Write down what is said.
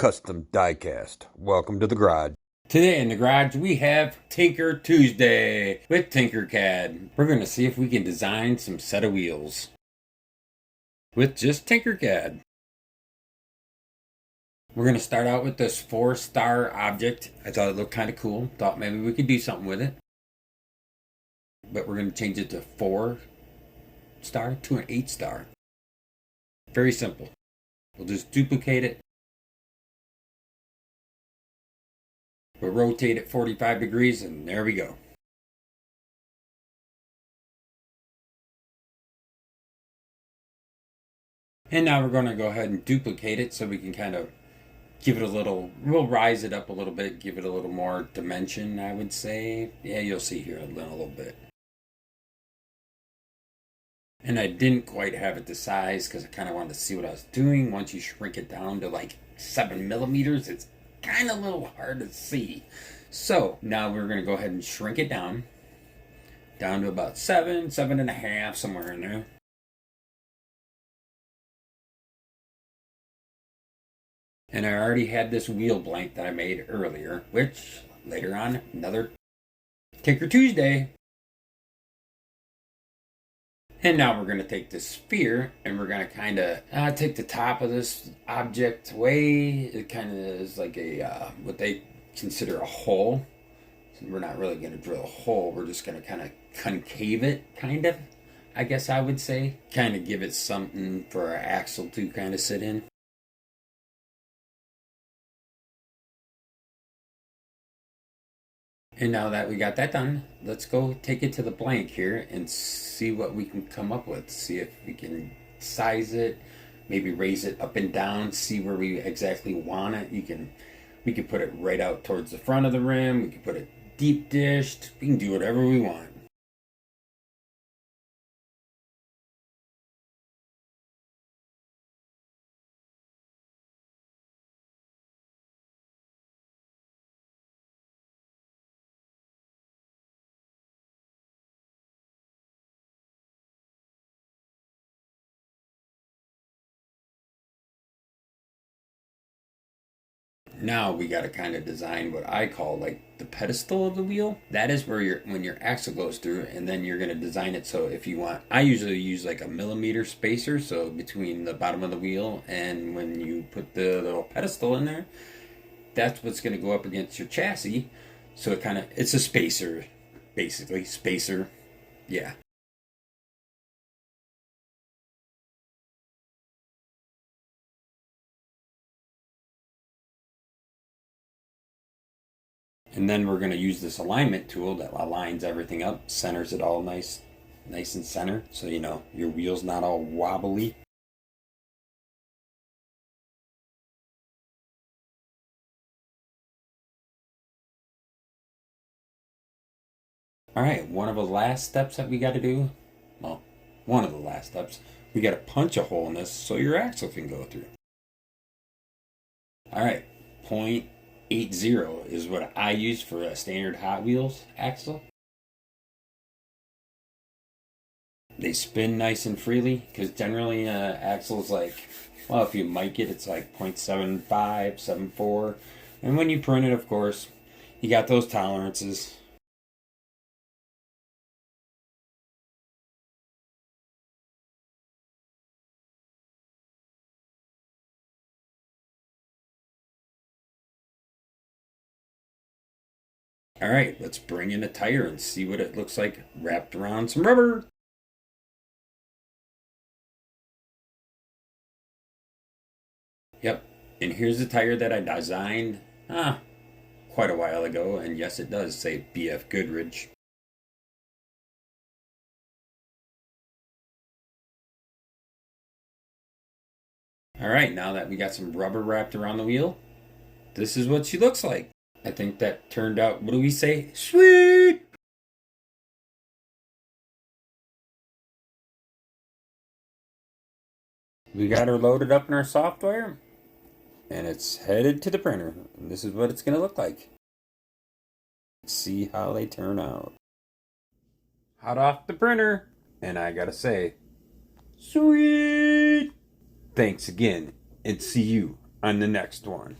Custom Diecast. Welcome to the garage. Today in the garage we have Tinker Tuesday with Tinkercad. We're going to see if we can design some set of wheels with just Tinkercad. We're going to start out with this 4-star object. I thought it looked kind of cool. Thought maybe we could do something with it. But we're going to change it to 4-star to an 8-star. Very simple. We'll just duplicate it. We'll rotate it 45 degrees and there we go. And now we're going to go ahead and duplicate it so we can kind of give it a little, we'll rise it up a little bit, give it a little more dimension, I would say. Yeah, you'll see here in a little bit. And I didn't quite have it the size because I kind of wanted to see what I was doing. Once you shrink it down to like 7 millimeters, it's kind of a little hard to see. So now we're going to go ahead and shrink it down to about 7.5, somewhere in there. And I already had this wheel blank that I made earlier, which later on, another Tinker Tuesday. And now we're going to take this sphere and we're going to kind of take the top of this object away. It kind of is like a, what they consider a hole. So we're not really going to drill a hole. We're just going to kind of concave it, kind of, I guess I would say. Kind of give it something for our axle to kind of sit in. And now that we got that done, let's go take it to the blank here and see what we can come up with. See if we can size it, maybe raise it up and down, see where we exactly want it. We can put it right out towards the front of the rim. We can put it deep dished. We can do whatever we want. Now we got to kind of design what I call like the pedestal of the wheel. That is where when your axle goes through, and then you're going to design it so if you want, I usually use like a millimeter spacer, so between the bottom of the wheel and when you put the little pedestal in there, that's what's going to go up against your chassis. So it's a spacer, basically, spacer, yeah. And then we're going to use this alignment tool that aligns everything up, centers it all nice and center, so you know your wheel's not all wobbly. Alright, one of the last steps that we got to do, well, one of the last steps, we got to punch a hole in this so your axle can go through. Alright, 0.80 is what I use for a standard Hot Wheels axle. They spin nice and freely because generally axles like, well, if you mic it, it's like 0.75, 74. And when you print it, of course, you got those tolerances. All right, let's bring in a tire and see what it looks like wrapped around some rubber. Yep, and here's the tire that I designed quite a while ago, and yes, it does say BF Goodrich. All right, now that we got some rubber wrapped around the wheel, this is what she looks like. I think that turned out, what do we say? Sweet! We got her loaded up in our software, and it's headed to the printer. And this is what it's going to look like. Let's see how they turn out. Hot off the printer, and I gotta say, sweet! Thanks again, and see you on the next one.